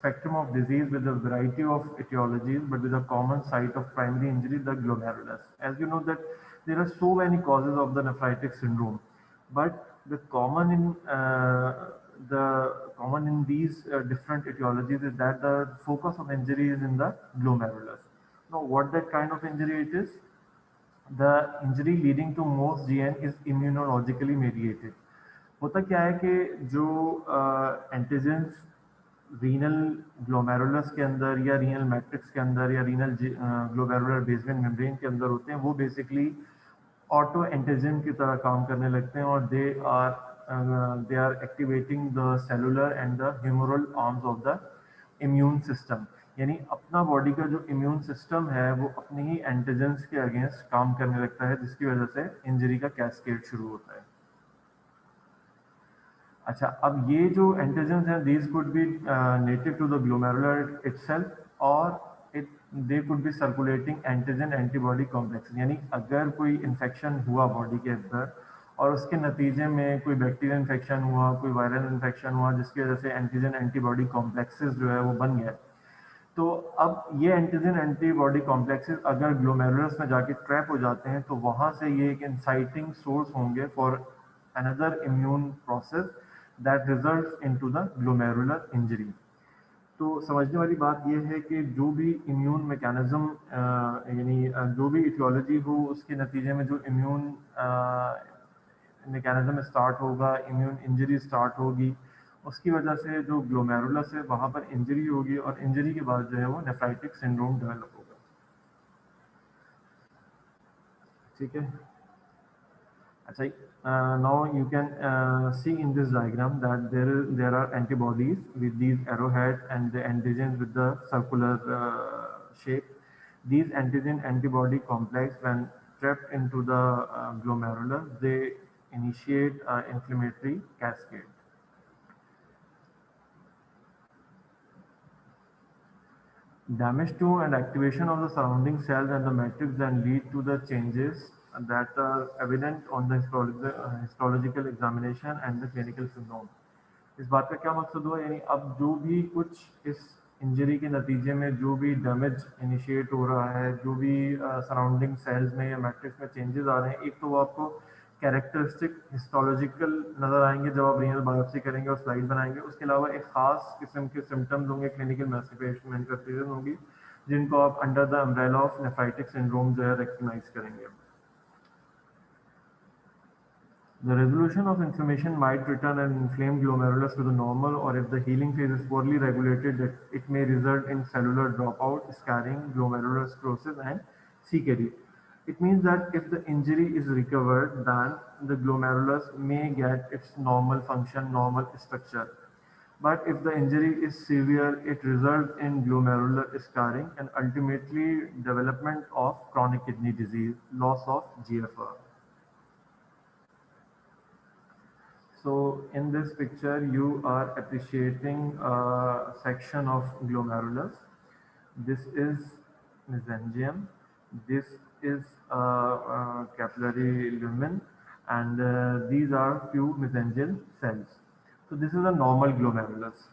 spectrum of disease with a variety of etiologies, but with a common site of primary injury, the glomerulus. As you know that there are so many causes of the nephritic syndrome, but the common in these different etiologies is that the focus of injury is in the glomerulus. Now, what that kind of injury it is? The injury leading to most GN is immunologically mediated. होता क्या है कि जो antigens renal glomerulus के अंदर या renal matrix के अंदर या रीनल ग्लोमेरुलर बेसमेंट मेम्ब्रेन के अंदर होते हैं वो बेसिकली ऑटो एंटीजन की तरह काम करने लगते हैं और they are activating the cellular and the humoral arms of the immune system. यानी अपना बॉडी का जो इम्यून सिस्टम है वो अपने ही एंटीजेंस के अगेंस्ट काम करने लगता है, जिसकी वजह से इंजरी का कैस्केड शुरू होता है। अच्छा, अब ये जो एंटीजेंस हैं these could be native to the glomerular itself और they could be circulating antigen antibody complex. यानी अगर कोई इन्फेक्शन हुआ बॉडी के अंदर और उसके नतीजे में कोई बैक्टीरियल इन्फेक्शन हुआ, कोई वायरल इन्फेक्शन हुआ, जिसकी वजह से एंटीजन एंटीबॉडी कॉम्प्लेक्सेस जो है वो बन गया, तो अब ये एंटीजन एंटीबॉडी कॉम्प्लेक्सेस अगर ग्लोमेरुलस में जाके ट्रैप हो जाते हैं तो वहाँ से ये एक इंसाइटिंग सोर्स होंगे for another immune process that results into the glomerular injury. तो समझने वाली बात यह है कि जो भी इम्यून मैकेनिज्म यानी जो भी इटियोलॉजी हो उसके नतीजे में जो इम्यून मैकेनिज्म स्टार्ट होगा, इम्यून इंजरी स्टार्ट होगी, उसकी वजह से जो ग्लोमेरुलस है वहाँ पर इंजरी होगी और इंजरी के बाद जो है वो नेफ्राइटिक सिंड्रोम डेवलप होगा। ठीक है। अच्छा, now you can see in this diagram that there are antibodies with these arrowheads and the antigens with the circular shape. These antigen antibody complex, when trapped into the glomerulus, they initiate inflammatory cascade. Damage to and activation of the surrounding cells and the matrix then lead to the changes that are evident on the histological examination and the clinical syndrome. इस बात का क्या मकसद हुआ, यानी अब जो भी कुछ इस इंजरी के नतीजे में जो भी डैमेज इनिशिएट हो रहा है, जो भी सराउंडिंग सेल्स में या मैट्रिक्स में चेंजेस आ रहे हैं, एक तो वो आपको कैरेक्टरिस्टिक हिस्टोलॉजिकल नज़र आएंगे जब आप रीनल बायोप्सी करेंगे और स्लाइड बनाएंगे। उसके अलावा एक खास किस्म के सिम्टम्स होंगे, क्लिनिकल मैनिफेस्टेशन होंगी, जिनको आप under the umbrella of nephritic syndrome जो है रिकग्नाइज करेंगे। The resolution of inflammation might return an inflamed glomerulus to the normal, or if the healing phase is poorly regulated, it may result in cellular dropout, scarring, glomerular sclerosis, and CKD. It means that if the injury is recovered, then the glomerulus may get its normal function, normal structure. But if the injury is severe, it results in glomerular scarring and ultimately development of chronic kidney disease, loss of GFR. So in this picture, you are appreciating a section of glomerulus. This is mesangium. This is capillary lumen, and these are few mesangial cells. So this is a normal glomerulus.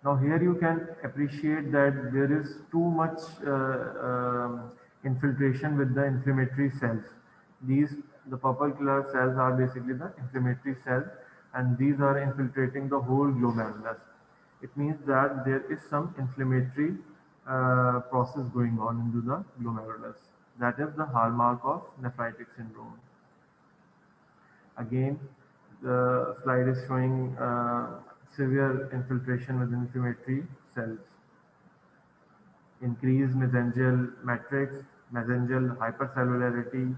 Now here you can appreciate that there is too much infiltration with the inflammatory cells. The purple color cells are basically the inflammatory cells, and these are infiltrating the whole glomerulus. It means that there is some inflammatory process going on into the glomerulus. That is the hallmark of nephritic syndrome. Again, the slide is showing severe infiltration with inflammatory cells, increased mesangial matrix, mesangial hypercellularity,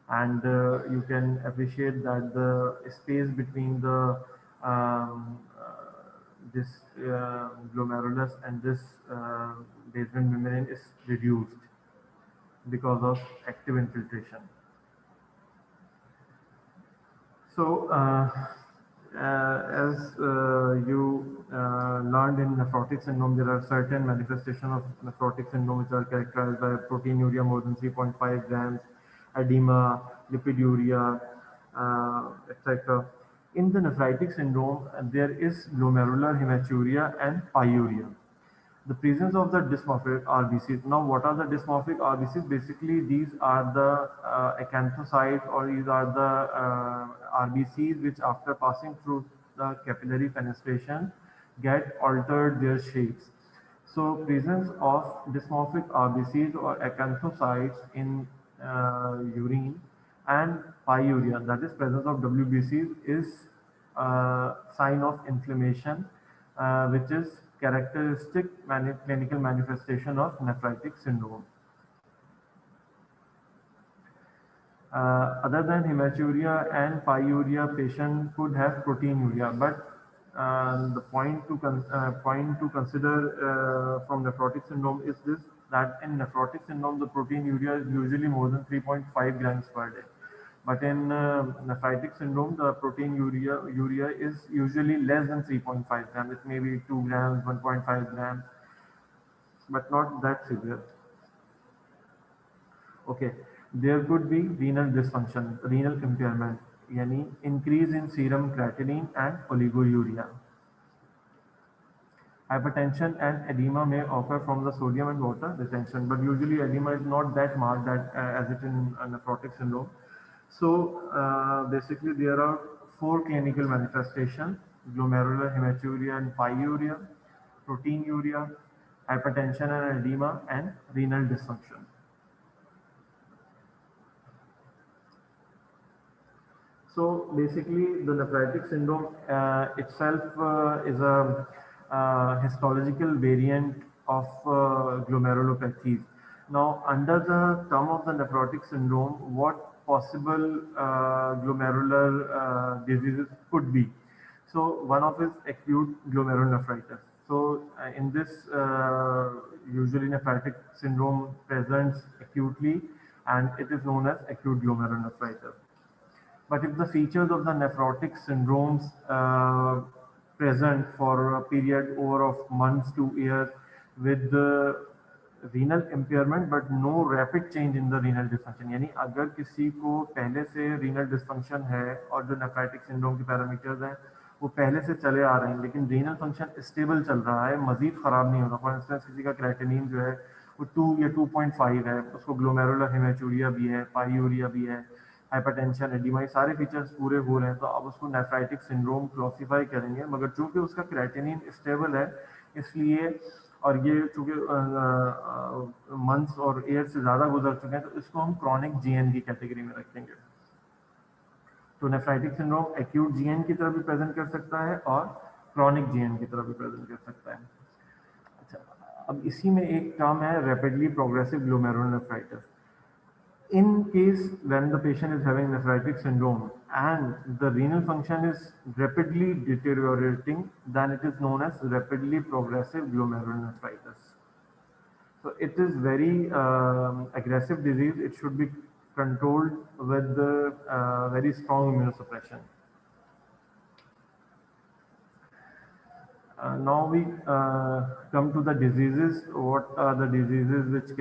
and you can appreciate that the space between the this glomerulus and this basement membrane is reduced because of active infiltration. So, as you learned in nephrotic syndrome, there are certain manifestations of nephrotic syndrome which are characterized by proteinuria more than 3.5 grams, edema, lipiduria, etc. In the nephritic syndrome, there is glomerular hematuria and pyuria. The presence of the dysmorphic RBCs. Now, what are the dysmorphic RBCs? Basically, these are the acanthocytes, or these are the RBCs which, after passing through the capillary fenestration, get altered their shapes. So, presence of dysmorphic RBCs or acanthocytes in urine and pyuria, that is presence of WBCs, is a sign of inflammation, which is characteristic clinical manifestation of nephritic syndrome. Other than hematuria and pyuria, patient could have proteinuria, but the point to consider from nephrotic syndrome is this: that in nephrotic syndrome, the proteinuria is usually more than 3.5 grams per day. But in nephritic syndrome, the urea is usually less than 3.5 grams. It may be 2 grams, 1.5 grams, but not that severe. Okay, there could be renal dysfunction, renal impairment, yani increase in serum creatinine and oliguria. Hypertension and edema may occur from the sodium and water retention, but usually edema is not that marked that, as it in nephrotic syndrome. So basically, there are four clinical manifestations: glomerular hematuria and pyuria, proteinuria, hypertension and edema, and renal dysfunction. So basically, the nephritic syndrome itself is a histological variant of glomerulopathies. Now, under the term of the nephrotic syndrome, what possible glomerular diseases could be? So one of is acute glomerulonephritis. So in this, usually nephritic syndrome presents acutely, and it is known as acute glomerulonephritis. But if the features of the nephrotic syndromes present for a period over of months to years with the renal impairment but no rapid change in the renal dysfunction, यानी अगर किसी को पहले से renal dysfunction है और जो nephritic syndrome के parameters हैं वो पहले से चले आ रहे हैं, लेकिन renal function stable चल रहा है, मजीद खराब नहीं हो रहा. फॉर इंस्टेंस किसी का creatinine जो है वो 2 या 2.5 है, उसको glomerular hematuria भी है, pyuria भी है, हाइपरटेंशन, एडिमा, ये सारे फीचर्स पूरे हो रहे हैं, तो अब उसको नेफ्राइटिक सिंड्रोम क्लासिफाई करेंगे. मगर चूंकि उसका क्रेटिनिन स्टेबल है, इसलिए, और ये चूंकि मंथ्स और ईयर से ज़्यादा गुजर चुके हैं, तो इसको हम क्रॉनिक जीएन की कैटेगरी में रखेंगे. तो नेफ्राइटिक सिंड्रोम एक्यूट जीएन की तरह भी प्रेजेंट कर सकता है और क्रॉनिक जीएन की तरह भी प्रेजेंट कर सकता है. अच्छा, अब इसी में एक टर्म है rapidly progressive glomerulonephritis. In case when the patient is having nephritic syndrome and the renal function is rapidly deteriorating, then it is known as rapidly progressive glomerulonephritis. So it is very aggressive disease. It should be controlled with very strong immunosuppression. Now we come to the diseases. What are the diseases which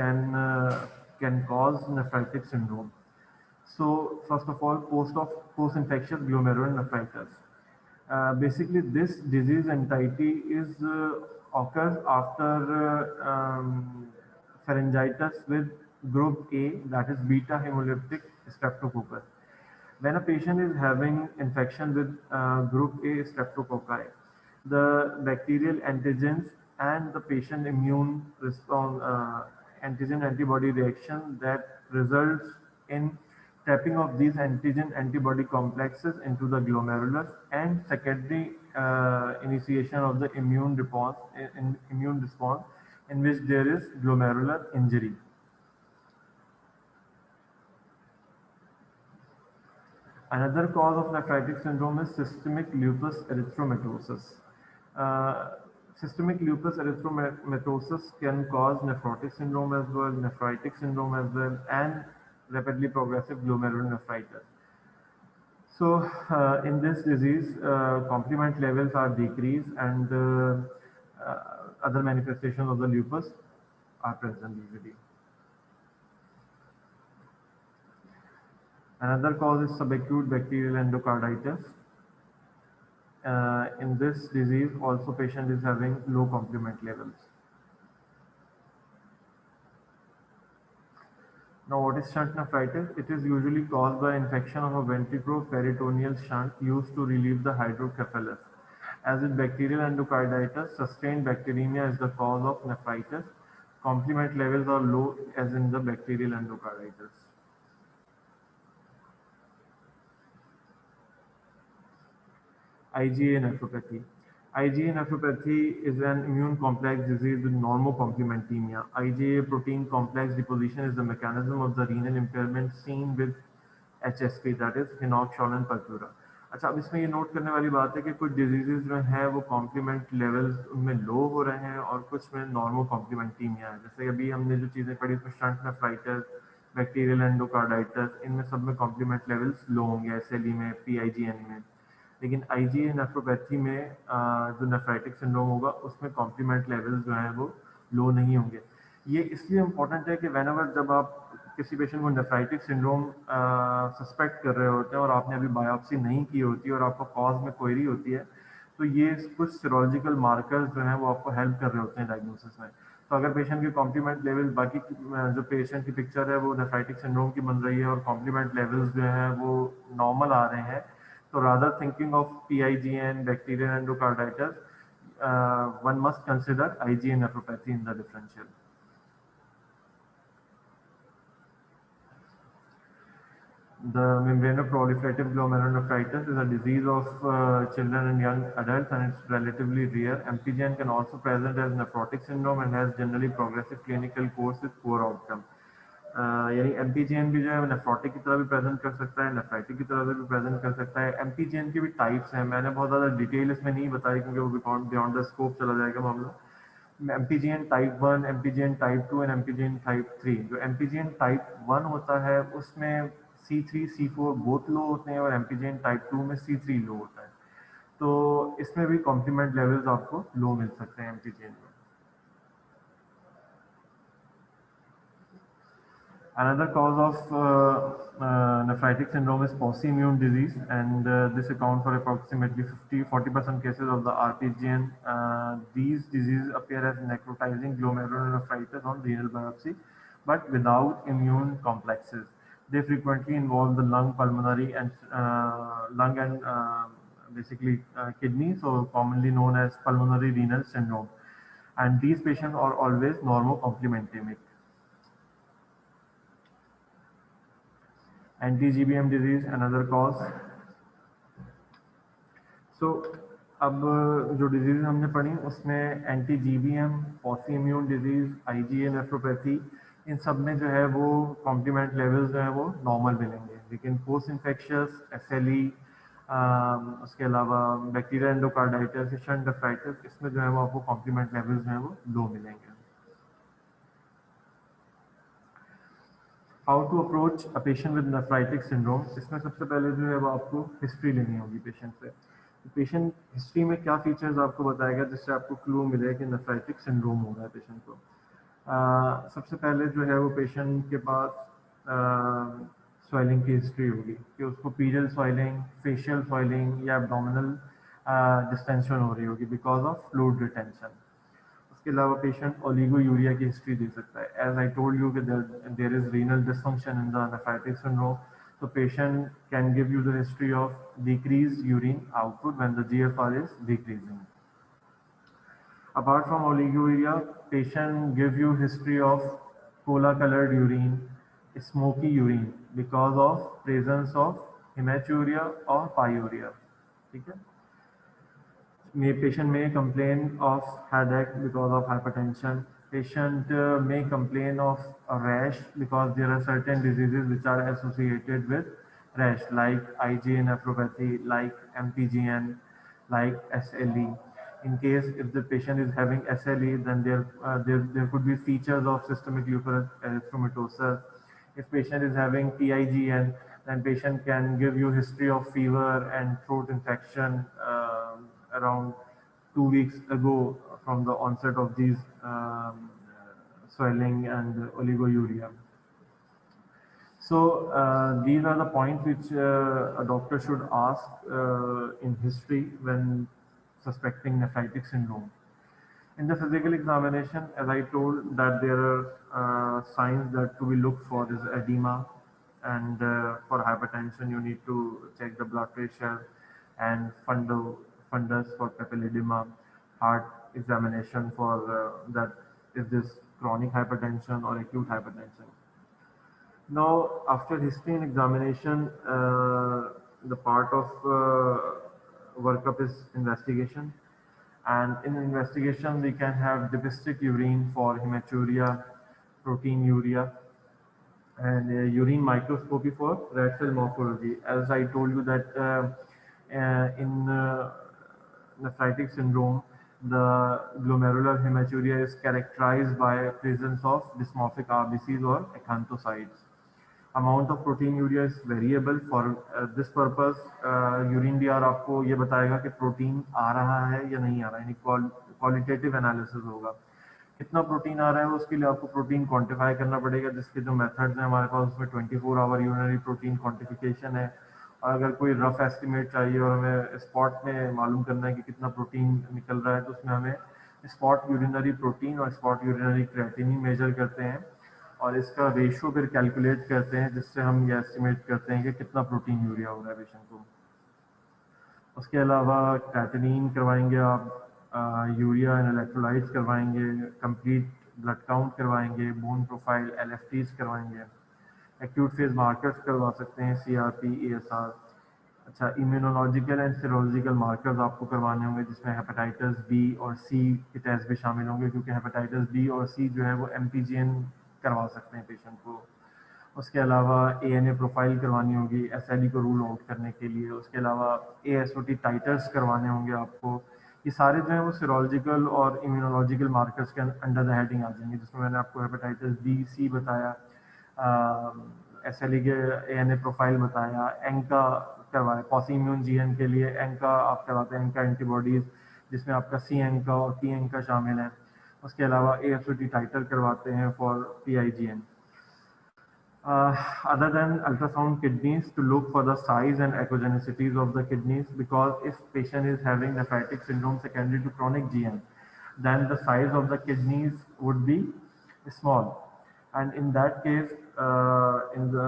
can cause nephritic syndrome? So first of all, post-infectious glomerulonephritis. Basically, this disease entity occurs after pharyngitis with group A, that is beta hemolytic streptococcus. When a patient is having infection with group A streptococci, the bacterial antigens and the patient immune response, antigen antibody reaction that results in tapping of these antigen antibody complexes into the glomerulus and secondary initiation of the immune response in which there is glomerular injury. Another cause of nephritic syndrome is systemic lupus erythematosus. Systemic lupus erythematosus can cause nephrotic syndrome as well, nephritic syndrome as well, and rapidly progressive glomerulonephritis. So in this disease, complement levels are decreased and other manifestations of the lupus are present usually. Another cause is subacute bacterial endocarditis. in this disease also patient is having low complement levels. Now, what is shunt nephritis? It is usually caused by infection of a ventriculoperitoneal shunt used to relieve the hydrocephalus. As with bacterial endocarditis, sustained bacteremia is the cause of nephritis. Complement levels are low as in the bacterial endocarditis. IgA nephropathy. IgA nephropathy is an immune complex disease with normocomplementemia. IgA protein complex deposition is the mechanism of the renal impairment seen with HSP, that is Hinox-Schönlein purpura. अच्छा, अब इसमें ये note करने वाली बात है कि कुछ डिजीजेज जो है वो कॉम्प्लीमेंट लेवल्स उनमें लो हो रहे हैं और कुछ में नॉर्मो कॉम्प्लीमेंटीमिया है। जैसे अभी हमने जो चीज़ें पढ़ी उसमें शंट नेफ्राइटिस, बैक्टीरियल एंडोकार्डाइटिस, इनमें सब में कॉम्प्लीमेंट लेवल्स लो होंगे, एसएलई में, पीआईजीएन में। लेकिन आईजीए नेफ्रोपैथी में जो नेफ्राइटिक सिंड्रोम होगा उसमें कॉम्प्लीमेंट लेवल्स जो हैं वो लो नहीं होंगे। ये इसलिए इम्पोर्टेंट है कि व्हेनेवर जब आप किसी पेशेंट को नेफ्राइटिक सिंड्रोम सस्पेक्ट कर रहे होते हैं और आपने अभी बायोप्सी नहीं की होती और आपको कॉज में क्वेरी होती है, तो ये कुछ सीरोलॉजिकल मार्कर्स जो हैं वो आपको हेल्प कर रहे होते हैं डायग्नोसिस में। तो अगर पेशेंट के कॉम्प्लीमेंट लेवल बाकी जो पेशेंट की पिक्चर है वो नेफ्राइटिक सिंड्रोम की बन रही है और कॉम्प्लीमेंट लेवल्स जो हैं वो नॉर्मल आ रहे हैं, so rather thinking of PIGN, bacterial endocarditis, one must consider IgA nephropathy in the differential. The membranoproliferative glomerulonephritis is a disease of children and young adults, and it's relatively rare. MPGN can also present as nephrotic syndrome and has generally progressive clinical course with poor outcome. यानी एमपीजीएन भी जो है nephrotic की तरह भी present कर सकता है, नेफ्राइटिक की तरह भी प्रेजेंट कर सकता है। एमपीजीएन की भी टाइप्स हैं, मैंने बहुत ज़्यादा डिटेल इसमें नहीं बताई क्योंकि वो बियॉन्ड द स्कोप चला जाएगा मामला। एमपीजीएन टाइप 1, एमपीजीएन टाइप 2 एंड एमपीजीएन टाइप 3। जो एमपीजीएन टाइप 1 होता है उसमें C3 C4 बोथ लो होते हैं और एमपीजीएन टाइप 2 में C3 लो होता है। तो इसमें भी कॉम्प्लीमेंट लेवल्स आपको लो मिल सकते हैं एमपीजीएन में। Another cause of nephritic syndrome is post-immune disease, and this accounts for approximately 40% cases of the RPGN. These diseases appear as necrotizing glomerulonephritis on renal biopsy, but without immune complexes. They frequently involve the lung, pulmonary, and basically kidney, so commonly known as pulmonary renal syndrome. And these patients are always normocomplementemic. Anti-GBM disease, another cause. So, अब जो disease हमने पढ़ी उसमें anti GBM, pauci immune disease, IgA nephropathy, इन सब में जो है वो कॉम्प्लीमेंट लेवल्स जो है वो नॉर्मल मिलेंगे। लेकिन पोस्ट इन्फेक्शियस, एसएलई, उसके अलावा बैक्टीरियल एंडोकार्डाइटिस, शंट नेफ्राइटिस, इसमें जो है वो आपको कॉम्प्लीमेंट लेवल्स जो है वो लो मिलेंगे। How to approach a patient with nephritic syndrome. इसमें सबसे पहले जो है वो आपको हिस्ट्री लेनी होगी पेशेंट से। पेशेंट हिस्ट्री में क्या फीचर्स आपको बताएगा जिससे आपको क्लू मिले कि नेफ्राइटिक सिंड्रोम हो रहा है पेशेंट को। सबसे पहले जो है वो पेशेंट के पास स्वेलिंग की हिस्ट्री होगी कि उसको पीरियल स्वेलिंग, फेशियल स्वेलिंग या एब्डोमिनल डिस्टेंशन हो रही होगी बिकॉज ऑफ फ्लूइड रिटेंशन। उसके अलावा पेशेंट ओलिगोयूरिया की हिस्ट्री दे सकता है। एज आई टोल्ड यू कि there is renal dysfunction in the nephritic syndrome, so patient can give you the history of decreased urine output when the GFR is decreasing. Apart from oliguria, patient give you history of cola colored urine, smoky urine because of presence of hematuria or pyuria. ठीक है? Patient may complain of headache because of hypertension. Patient may complain of a rash because there are certain diseases which are associated with rash, like IgA nephropathy, like MPGN, like SLE. In case if the patient is having SLE, then there could be features of systemic lupus erythematosus. If patient is having PIGN, then patient can give you history of fever and throat infection around 2 weeks ago from the onset of these swelling and oliguria. So these are the points which a doctor should ask in history when suspecting nephritic syndrome. In the physical examination, as I told, that there are signs that to be looked for is edema, and for hypertension you need to check the blood pressure, and fundus for papilledema, heart examination for that is this chronic hypertension or acute hypertension. Now, after history and examination, the part of workup is investigation. And in investigation, we can have depistic urine for hematuria, proteinuria, and urine microscopy for red cell morphology. As I told you that in nephritic syndrome, the glomerular hematuria is characterized by presence of dysmorphic RBCs or acanthocytes. Amount of proteinuria is variable. For this purpose urine DR आपको ये बताएगा कि protein आ रहा है या नहीं आ रहा है, यानी क्वालिटेटिव एनालिसिस होगा। कितना प्रोटीन आ रहा है उसके लिए आपको प्रोटीन क्वांटिफाई करना पड़ेगा, जिसके जो मेथड्स हैं हमारे पास उसमें 24 आवर यूरिनरी प्रोटीन क्वांटिफिकेशन है। और अगर कोई रफ एस्टिमेट चाहिए और हमें स्पॉट में मालूम करना है कि कितना प्रोटीन निकल रहा है, तो उसमें हमें स्पॉट यूरिनरी प्रोटीन और स्पॉट यूरिनरी क्रिएटिनिन मेजर करते हैं और इसका रेशियो फिर कैलकुलेट करते हैं, जिससे हम ये एस्टिमेट करते हैं कि कितना प्रोटीन यूरिया हो रहा है पेशेंट को। उसके अलावा क्रिएटिनिन करवाएंगे आप, यूरिया एंड इलेक्ट्रोलाइट्स करवाएंगे, कंप्लीट ब्लड काउंट करवाएंगे, बोन प्रोफाइल एलएफटीज करवाएंगे, एक्यूट फेज मार्कर्स करवा सकते हैं, सीआरपी, एएसआर। अच्छा, इम्यूनोलॉजिकल एंड सीरोलॉजिकल मार्कर्स आपको करवाने होंगे, जिसमें हेपेटाइटिस बी और सी के टेस्ट भी शामिल होंगे, क्योंकि हेपेटाइटिस बी और सी जो है वो एमपीजीएन करवा सकते हैं पेशेंट को। उसके अलावा एएनए प्रोफाइल करवानी होगी एसएलई को रूल आउट करने के लिए। उसके अलावा एएसओटी टाइटर्स करवाने होंगे आपको। ये सारे जो है वो सीरोलॉजिकल और इम्यूनोलॉजिकल मार्कर्स के अंडर द हेडिंग आ जाएंगे, जिसमें मैंने आपको हेपेटाइटिस बी, सी बताया, एसएलई के एएनए प्रोफाइल बताया, एंका करवाया, पॉसीम्यून जीएन के लिए एंका आप करवाते हैं, एंका एंटीबॉडीज, जिसमें आपका सी एंका और टी एंका शामिल है। उसके अलावा एएसओटी टाइटर करवाते हैं for पीआईजीएन। Other than ultrasound kidneys, to look for the size and echogenicities of the kidneys, because if patient is having nephritic syndrome secondary to chronic GN, then the size of the kidneys would be small, and in that case in the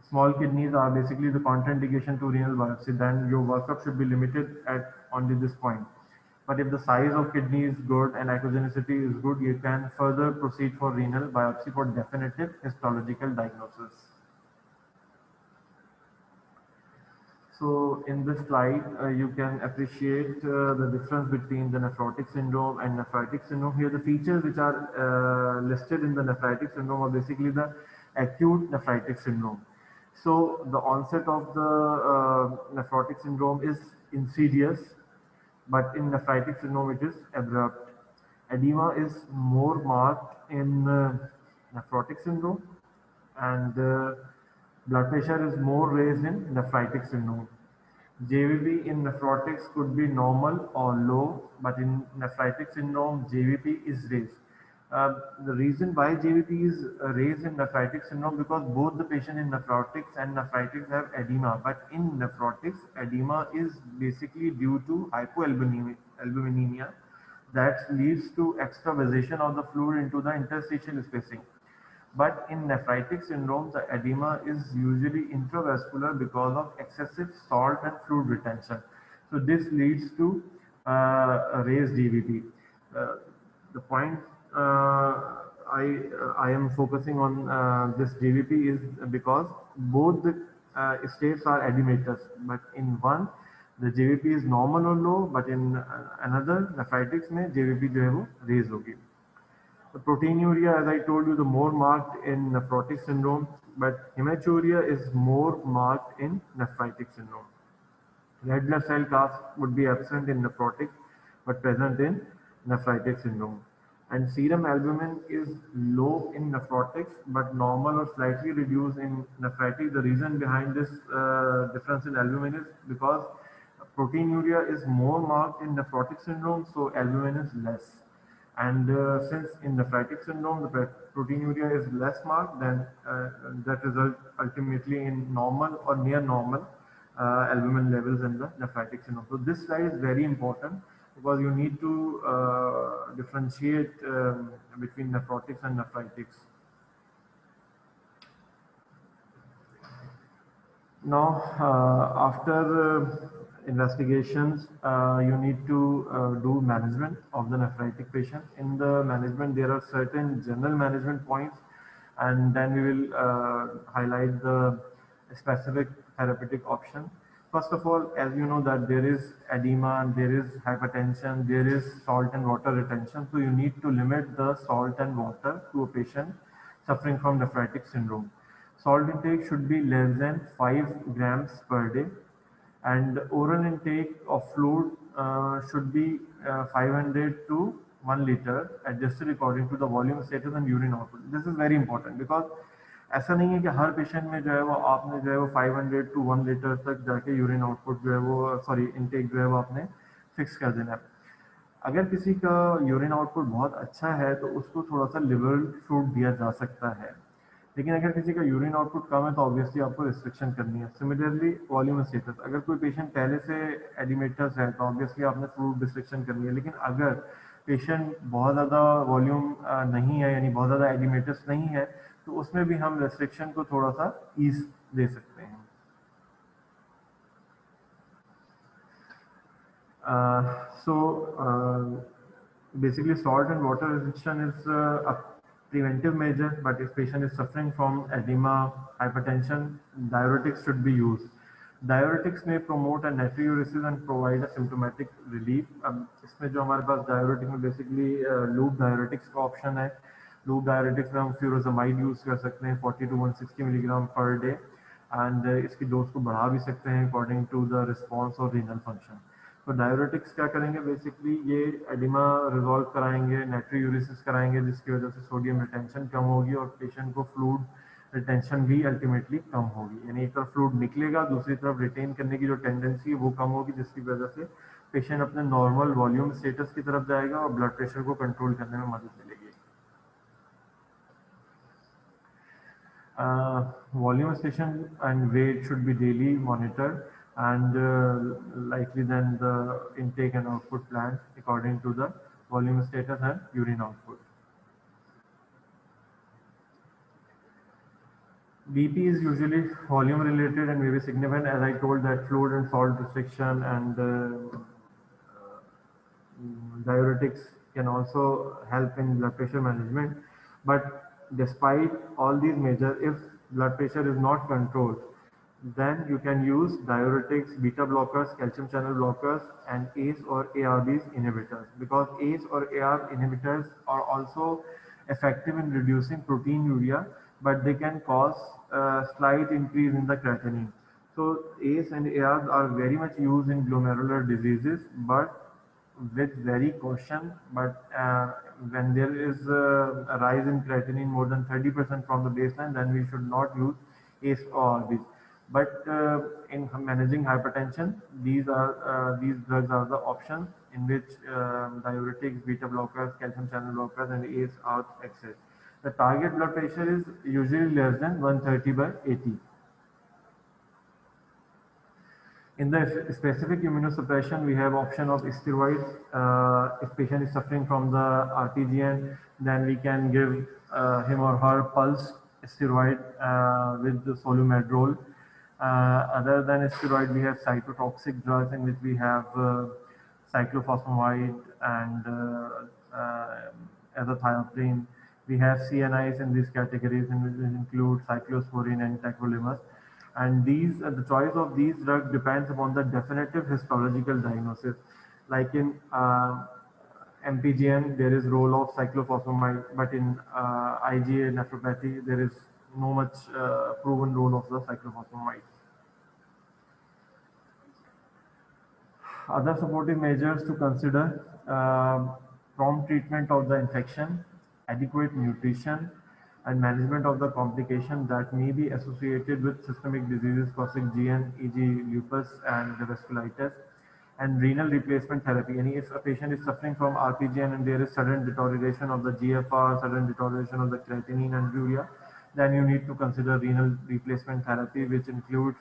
small kidneys are basically the contraindication to renal biopsy, then your workup should be limited at only this point. But if the size of kidney is good and echogenicity is good, you can further proceed for renal biopsy for definitive histological diagnosis. So in this slide, you can appreciate the difference between the nephrotic syndrome and nephritic syndrome. Here, the features which are listed in the nephritic syndrome are basically the acute nephritic syndrome. So the onset of the nephrotic syndrome is insidious, but in nephritic syndrome it is abrupt. Edema is more marked in nephrotic syndrome, and blood pressure is more raised in nephritic syndrome. JVP in nephrotics could be normal or low, but in nephritic syndrome, JVP is raised. The reason why JVP is raised in nephritic syndrome, because both the patient in nephrotics and nephritis have edema, but in nephrotics, edema is basically due to hypoalbuminemia that leads to extravasation of the fluid into the interstitial spacing. But in nephritic syndrome, the edema is usually intravascular because of excessive salt and fluid retention. So this leads to raised GVP. The point I am focusing on this GVP is because both the states are edematous, but in one the JVP is normal or low, but in another nephritis में JVP जो है वो raise होगी. The proteinuria, as I told you, the more marked in nephrotic syndrome, but hematuria is more marked in nephritic syndrome. Red blood cell counts would be absent in nephrotic, but present in nephritic syndrome. And serum albumin is low in nephrotics, but normal or slightly reduced in nephritic. The reason behind this difference in albumin is because proteinuria is more marked in nephrotic syndrome, so albumin is less. And since in nephritic syndrome the proteinuria is less marked, then that result ultimately in normal or near normal albumin levels in the nephritic syndrome. So this slide is very important because you need to differentiate between nephrotics and nephritics. Now, after investigations, you need to do management of the nephritic patient. In the management, there are certain general management points, and then we will highlight the specific therapeutic option. First of all, as you know that there is edema, there is hypertension, there is salt and water retention. So you need to limit the salt and water to a patient suffering from nephritic syndrome. Salt intake should be less than 5 grams per day, and oral intake of fluid should be 500 to 1 liter adjusted according to the volume status and urine output. This is very important because ऐसा नहीं है कि हर patient में जो है वो आपने जो है वो 500 टू 1 लीटर तक जाके यूरिन आउटपुट जो है वो सॉरी इनटेक जो है वो आपने फिक्स कर देना है। अगर किसी का यूरिन आउटपुट बहुत अच्छा है तो उसको थोड़ा सा लिबरल फ्रूट दिया जा सकता है, लेकिन अगर किसी का यूरिन आउटपुट कम है तो ऑब्वियसली आपको रिस्ट्रिक्शन करनी है। सिमिलरली वॉल्यूम स्टेटस, अगर कोई पेशेंट पहले से एडिमेटर्स है तो ऑब्वियसली आपने फ्रूट रिस्ट्रिक्शन करनी है, लेकिन अगर पेशेंट बहुत ज़्यादा वॉल्यूम नहीं है यानी बहुत ज़्यादा एडिमेटर्स नहीं है तो उसमें भी हम रेस्ट्रिक्शन को थोड़ा सा ईज दे सकते हैं। Basically salt and water restriction is a preventive measure, but if patient is suffering from edema, hypertension, diuretics should be used. Diuretics may promote a natriuresis and provide a symptomatic relief. इसमें जो हमारे पास diuretic में basically loop diuretics का option है। loop diuretics में हम furosemide use कर सकते हैं 40 to 160 milligram per day, and इसकी dose को बढ़ा भी सकते हैं according to the response or renal function. तो डायरेटिक्स क्या करेंगे, बेसिकली ये एडिमा रिजॉल्व कराएंगे, नाइट्रोयूरेसिस कराएंगे, जिसकी वजह से सोडियम रिटेंशन कम होगी और पेशेंट को फ्लूइड रिटेंशन भी अल्टीमेटली कम होगी। यानी एक तरफ फ्लूइड निकलेगा, दूसरी तरफ रिटेन करने की जो टेंडेंसी है वो कम होगी, जिसकी वजह से पेशेंट अपने नॉर्मल वॉल्यूम स्टेटस की तरफ जाएगा और ब्लड प्रेशर को कंट्रोल करने में मदद मिलेगी। Volume station and weight should be daily monitored, and likely then the intake and output planned according to the volume status and urine output. BP is usually volume related and may be significant, as I told that fluid and salt restriction and diuretics can also help in blood pressure management. But despite all these measures, if blood pressure is not controlled, then you can use diuretics, beta blockers, calcium channel blockers, and ACE or ARBs inhibitors, because ACE or ARB inhibitors are also effective in reducing proteinuria, but they can cause a slight increase in the creatinine. So ACE and ARBs are very much used in glomerular diseases, but with very caution. But when there is a rise in creatinine more than 30% from the baseline, then we should not use ACE or ARBs. But in managing hypertension, these drugs are the options in which diuretics, beta blockers, calcium channel blockers, and ACE are excess. The target blood pressure is usually less than 130/80. In the specific immunosuppression, we have option of steroids. If patient is suffering from the RTGN, then we can give him or her pulse steroid with the solumedrol. Other than steroid, we have cytotoxic drugs in which we have cyclophosphamide and azathioprine. We have CNIs in these categories, in which include cyclosporine and tacrolimus. And the choice of these drugs depends upon the definitive histological diagnosis. Like in MPGN, there is role of cyclophosphamide, but in IgA nephropathy, there is no much proven role of the cyclophosphamide. Other supportive measures to consider: prompt treatment of the infection, adequate nutrition, and management of the complication that may be associated with systemic diseases causing GN, e.g. lupus and vasculitis. And renal replacement therapy. And if a patient is suffering from RPGN and there is sudden deterioration of the GFR, sudden deterioration of the creatinine and urea, then you need to consider renal replacement therapy, which includes